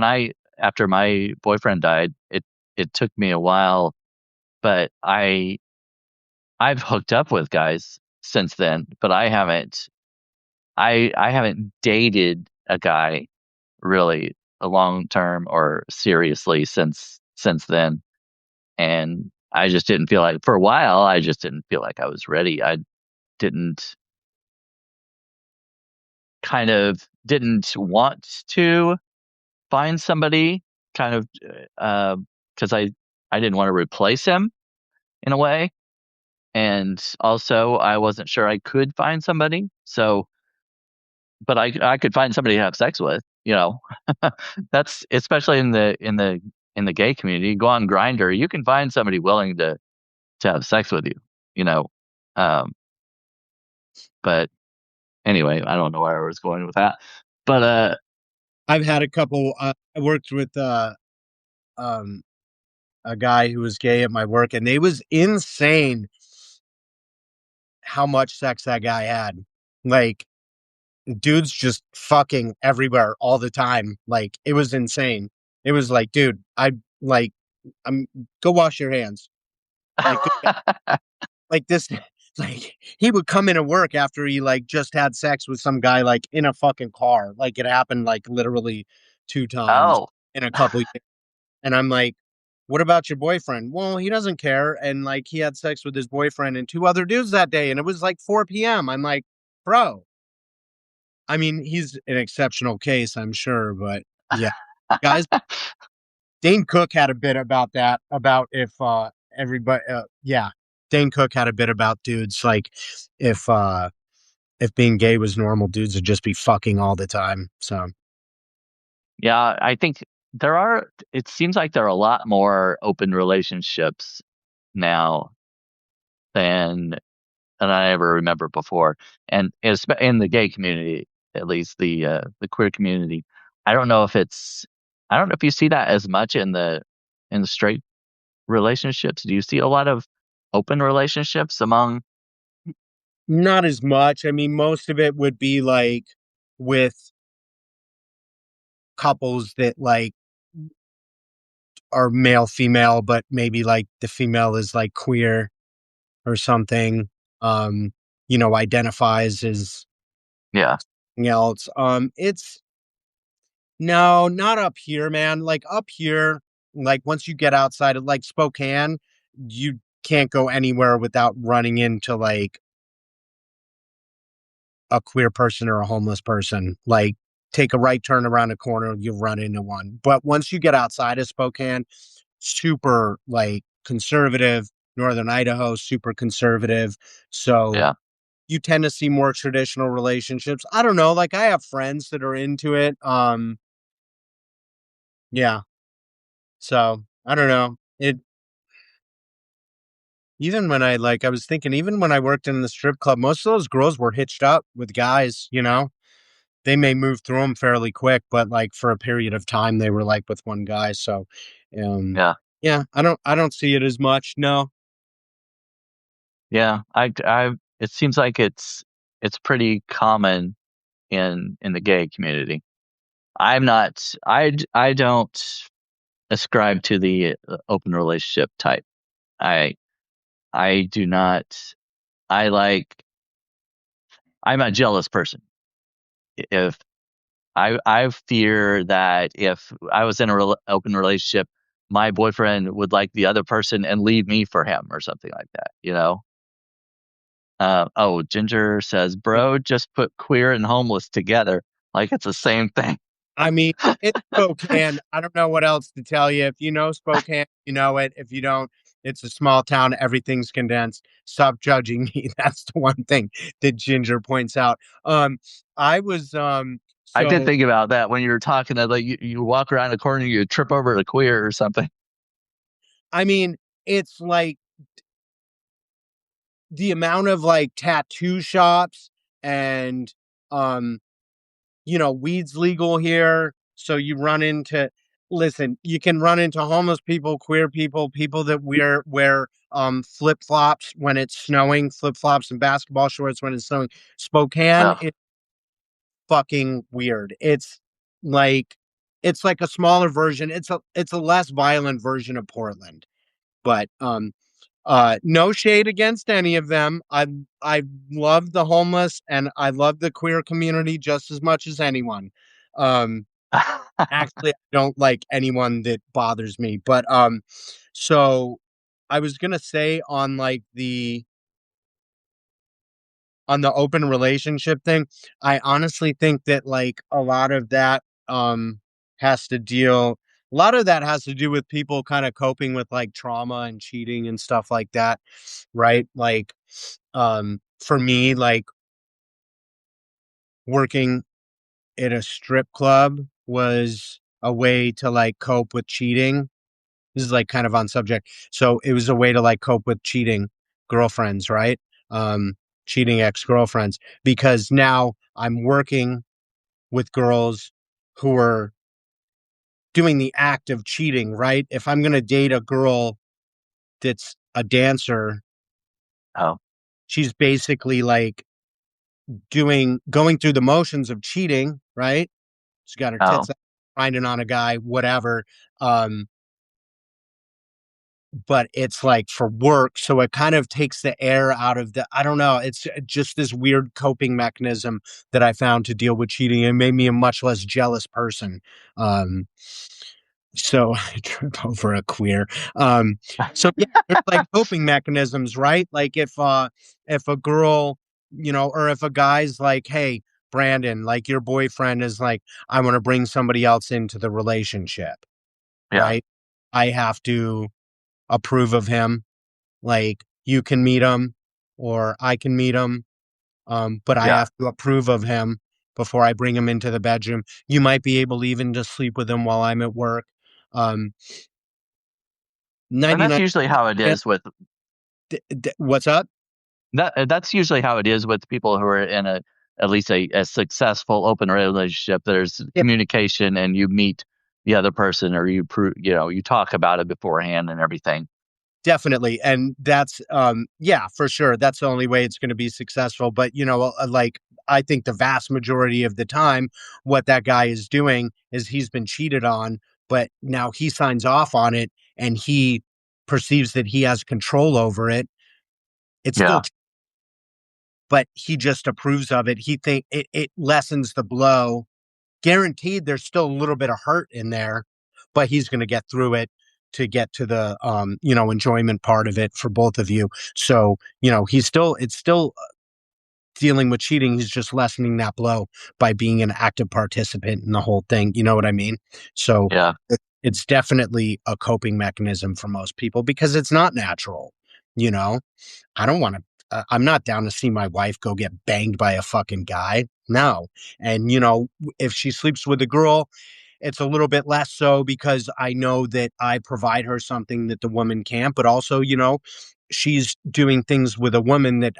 after my boyfriend died, it took me a while, but I've hooked up with guys since then, but I haven't dated a guy really a long term or seriously since then. And I just didn't feel like for a while I just didn't feel like I was ready. I didn't didn't want to find somebody kind of because I didn't want to replace him in a way. And also I wasn't sure I could find somebody. So but I could find somebody to have sex with, you know. That's especially in the gay community. You go on Grinder, you can find somebody willing to have sex with you, you know. Um, but anyway, I don't know where I was going with that. But I've had a couple, I worked with, um, a guy who was gay at my work, and it was insane how much sex that guy had. Like, dudes just fucking everywhere all the time. Like, it was insane. It was like, dude, like, I'm go wash your hands. Like, like this, like he would come into work after he like just had sex with some guy like in a fucking car. Like it happened like literally 2 times oh, in a couple years. And I'm like, what about your boyfriend? Well, he doesn't care. And like he had sex with his boyfriend and two other dudes that day, and it was like 4 p.m. I'm like, bro. I mean, he's an exceptional case, I'm sure, but yeah, guys. Dane Cook had a bit about that, about if everybody, yeah, Dane Cook had a bit about dudes like if uh if being gay was normal, dudes would just be fucking all the time. So yeah, I think it seems like there are a lot more open relationships now than I ever remember before. And it's in the gay community, at least the queer community. I don't know if it's I don't know if you see that as much in the straight relationships. Do you see a lot of open relationships among not as much. I mean, most of it would be like with couples that like are male female, but maybe like the female is like queer or something. Um, identifies as yeah, something else. It's No, not up here, man. Like up here, like once you get outside of like Spokane, you can't go anywhere without running into like a queer person or a homeless person. Like take a right turn around a corner, you'll run into one. But once you get outside of Spokane, super like conservative, Northern Idaho, super conservative. So yeah. you tend to see more traditional relationships. I don't know, like I have friends that are into it. Yeah. So I don't know. It Even when I was thinking, even when I worked in the strip club, most of those girls were hitched up with guys, you know? They may move through them fairly quick, but, like, for a period of time, they were, like, with one guy, so, um, Yeah. yeah, I don't see it as much, no. Yeah. It seems like it's pretty common in the gay community. I'm not, I don't ascribe to the open relationship type. I, I do not, I like, I'm a jealous person. If I fear that if I was in a open relationship, my boyfriend would like the other person and leave me for him or something like that, you know? Oh, Ginger says, bro, just put queer and homeless together. Like it's the same thing. I mean, it's Spokane. I don't know what else to tell you. If you know Spokane, you know it. If you don't, it's a small town. Everything's condensed. Stop judging me. That's the one thing that Ginger points out. I was I did so think about that when you were talking that like you walk around the corner, you trip over a queer or something. I mean, it's like the amount of like tattoo shops and um weed's legal here. So you run into, listen, you can run into homeless people, queer people, people that wear flip flops when it's snowing, flip flops and basketball shorts when it's snowing. Spokane Oh, is fucking weird. Like it's like a smaller version. It's a less violent version of Portland. But no shade against any of them. I love the homeless and I love the queer community just as much as anyone. Um, Actually, I don't like anyone that bothers me. But so I was gonna say on like the open relationship thing, I honestly think that like has to deal a lot of that has to do with people kind of coping with like trauma and cheating and stuff like that, right? Like for me, like working at a strip club was a way to like cope with cheating. This is like kind of on subject. So it was a way to like cope with cheating girlfriends, right? Um, Cheating ex-girlfriends because now I'm working with girls who are doing the act of cheating, right? If I'm going to date a girl that's a dancer, oh, she's basically like going through the motions of cheating, right? She's got her oh. tits out, grinding on a guy, whatever. Um, but it's like for work, so it kind of takes the air out of the. I don't know. It's just this weird coping mechanism that I found to deal with cheating. It made me a much less jealous person. Um, so I trip over a queer. Um, so yeah, there's like coping mechanisms, right? Like if a girl, or if a guy's like, hey, Brandon, like your boyfriend is like, I want to bring somebody else into the relationship, Yeah, right? I have to approve of him. Like you can meet him or I can meet him. But I yeah. have to approve of him before I bring him into the bedroom. You might be able even to sleep with him while I'm at work. Um, And that's 99. usually how it is with What's up? that's usually how it is with people who are in a at least a successful open relationship. There's Yeah, communication and you meet the other person or you talk about it beforehand and everything. definitely. And that's, yeah, for sure. That's the only way it's going to be successful. But, like, I think the vast majority of the time, what that guy is doing is he's been cheated on, but now he signs off on it and he perceives that he has control over it. It's still Yeah, but he just approves of it. He think it lessens the blow. Guaranteed there's still a little bit of hurt in there, but he's going to get through it to get to the enjoyment part of it for both of you. So, it's still dealing with cheating. He's just lessening that blow by being an active participant in the whole thing. You know what I mean? So yeah, it's definitely a coping mechanism for most people because it's not natural, you know? I don't want to. I'm not down to see my wife go get banged by a fucking guy. No. And, if she sleeps with a girl, it's a little bit less so because I know that I provide her something that the woman can't. But also, she's doing things with a woman that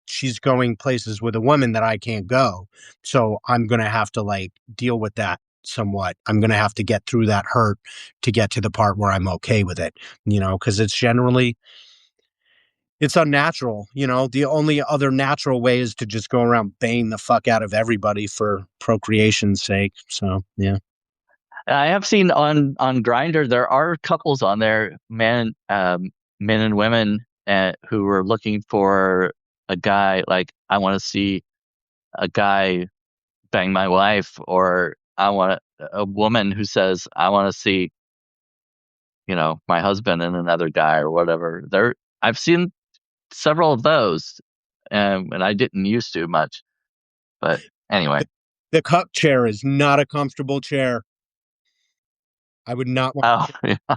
she's going places with a woman that I can't go. So I'm going to have to like deal with that somewhat. I'm going to have to get through that hurt to get to the part where I'm okay with it, because it's unnatural. The only other natural way is to just go around banging the fuck out of everybody for procreation's sake. So, yeah. I have seen on Grinder there are couples on there, men and women, who are looking for a guy like I want to see a guy bang my wife, or I want a woman who says I want to see my husband and another guy or whatever. I've seen several of those, and I didn't used to much. But anyway, The, the cup chair is not a comfortable chair. I would not want. oh yeah.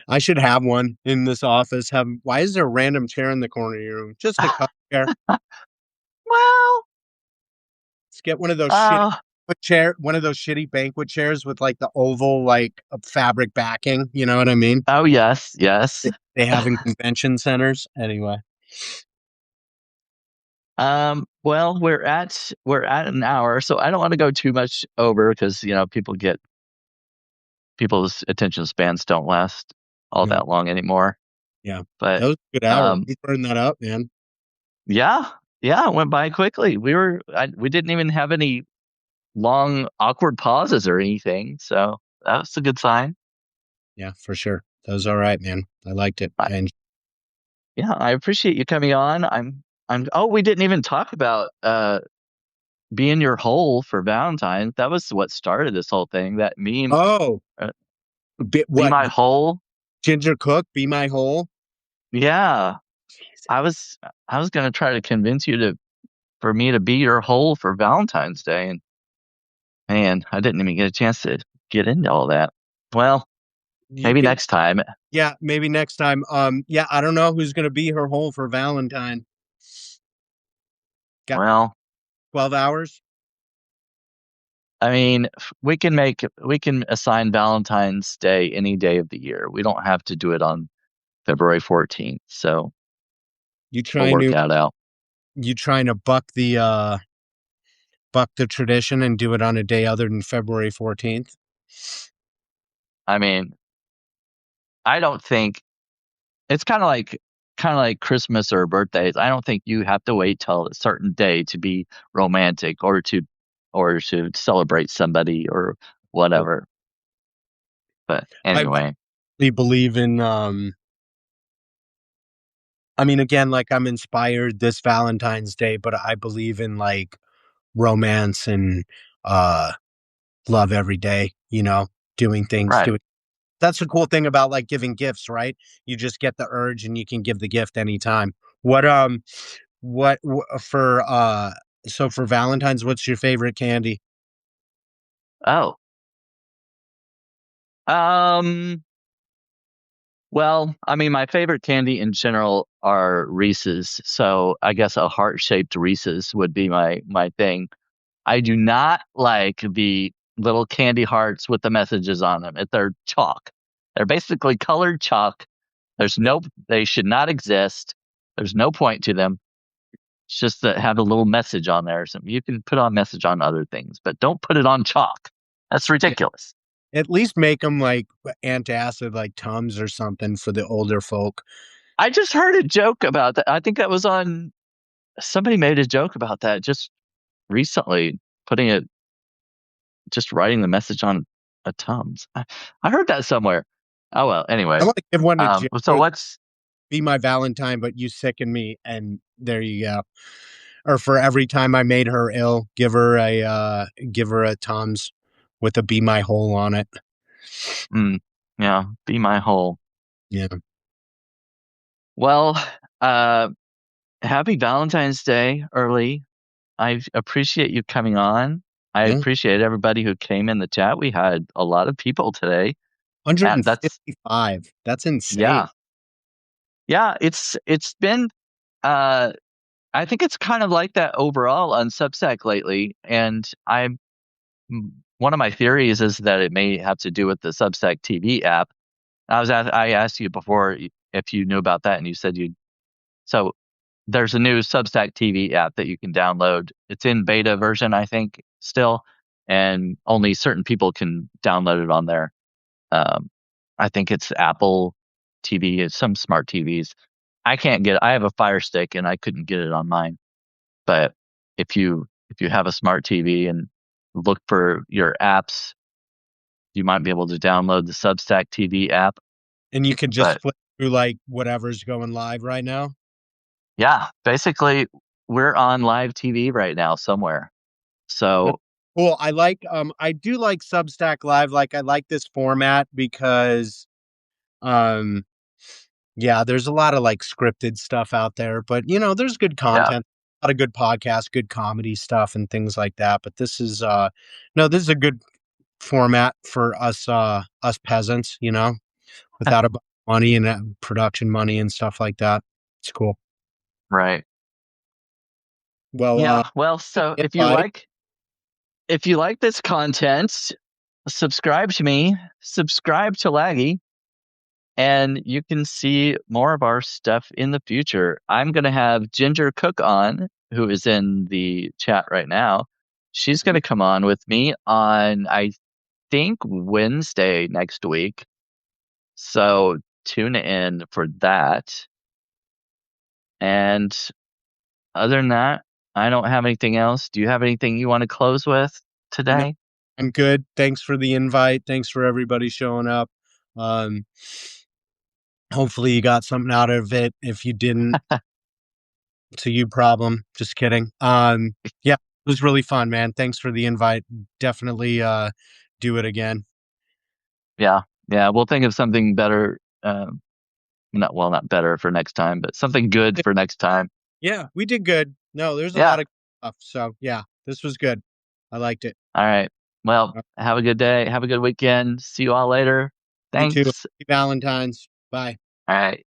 I should have one in this office. Have Why is there a random chair in the corner of your room? Just a cup chair. Well, Let's get one of those uh, one of those shitty banquet chairs with like the oval like fabric backing. You know what I mean? oh yes, yes. They have in convention centers. Anyway. Well, we're at an hour, so I don't want to go too much over because people's attention spans don't last all Yeah. that long anymore. Yeah. But That was a good hour. um, We burned that up, man. yeah, yeah, it went by quickly. We didn't even have any long awkward pauses or anything, so that was a good sign. Yeah, for sure. That was all right, man. I liked it. I, yeah, I appreciate you coming on. Oh, we didn't even talk about being your whole for Valentine's. That was what started this whole thing. That meme, Oh, uh, be what? my whole. Ginger Cook, Be My Hole? Yeah, Jesus. I was I was gonna try to convince you to for me to be your whole for Valentine's Day, and man, I didn't even get a chance to get into all that. Well, You maybe can, next time. yeah, maybe next time. Yeah, I don't know who's gonna be her hole for Valentine. Got Well, 12 hours? I mean, we can assign Valentine's Day any day of the year. We don't have to do it on February 14th, so You we'll trying work to that out. you trying to buck the tradition and do it on a day other than February 14th? I mean, I don't think it's kind of like Christmas or birthdays. I don't think you have to wait till a certain day to be romantic or to celebrate somebody or Well, whatever. But I anyway, really believe in I mean again like I'm inspired this Valentine's Day, but I believe in like romance and uh love every day, doing things, right. doing that's the cool thing about like giving gifts, right? You just get the urge and you can give the gift anytime. What for so for Valentine's, what's your favorite candy? Oh, um, well, I mean, my favorite candy in general are Reese's, so I guess a heart-shaped Reese's would be my thing. I do not like the little candy hearts with the messages on them. If they're chalk. They're basically colored chalk. They should not exist. There's no point to them. It's just that have a little message on there. So you can put on message on other things, but don't put it on chalk. That's Yeah. ridiculous. At least make them like antacid, like Tums or something for the older folk. I just heard a joke about that. I think that was on somebody made a joke about that just recently, putting it just writing the message on a Tums. I heard that somewhere. Oh well, I anyway. want to give one to Jen. So what's Be my Valentine, but you sicken me, and there you go. Or for every time I made her ill, give her a Tums with a Be My Hole on it. yeah, be my whole. Yeah. Well, uh happy Valentine's Day early. I appreciate you coming on. I Yeah. appreciate everybody who came in the chat. We had a lot of people today. That's 155. That's insane. yeah. Yeah, it's been uh I think it's kind of like that overall on Substack lately, and one of my theories is that it may have to do with the Substack TV app. I asked you before if you knew about that, and you said you. So there's a new Substack TV app that you can download. It's in beta version, I think, still, and only certain people can download it on there. Um, I think it's Apple TV, it's some smart TVs. I can't get. I have a Fire Stick, and I couldn't get it on mine. But if you have a smart TV and look for your apps, you might be able to download the Substack TV app. And you can just But flip through like whatever's going live right now. yeah, basically we're on live TV right now somewhere. That's So Cool. I do like Substack Live. Like I like this format because um yeah, there's a lot of like scripted stuff out there, but there's good Yeah, content, a lot of good podcasts, good comedy stuff and things like that. But this is no, this is a good format for us peasants, without a bunch of money and production money and stuff like that. It's cool. right. Well, Yeah. Well, so invite. if you like this content, subscribe to me, subscribe to Laggy, and you can see more of our stuff in the future. I'm going to have Ginger Cook on, who is in the chat right now. She's going to come on with me on, I think, Wednesday next week. So tune in for that. And other than that, I don't have anything else. Do you have anything you want to close with No, today? I'm good. Thanks for the invite. Thanks for everybody showing up. Um, Hopefully you got something out of it. If you didn't, it's a you problem. Just kidding. Yeah, it was really fun, man. Thanks for the invite. Definitely do it again. Yeah. Yeah. We'll think of something better. Not better for next time, but something good for next time. Yeah, we did good. No, there's a lot Yeah. of stuff. So yeah, this was good. I liked it. All right. Well, Uh, have a good day. Have a good weekend. See you all later. You too. Thanks. Happy Valentine's. Bye. All right.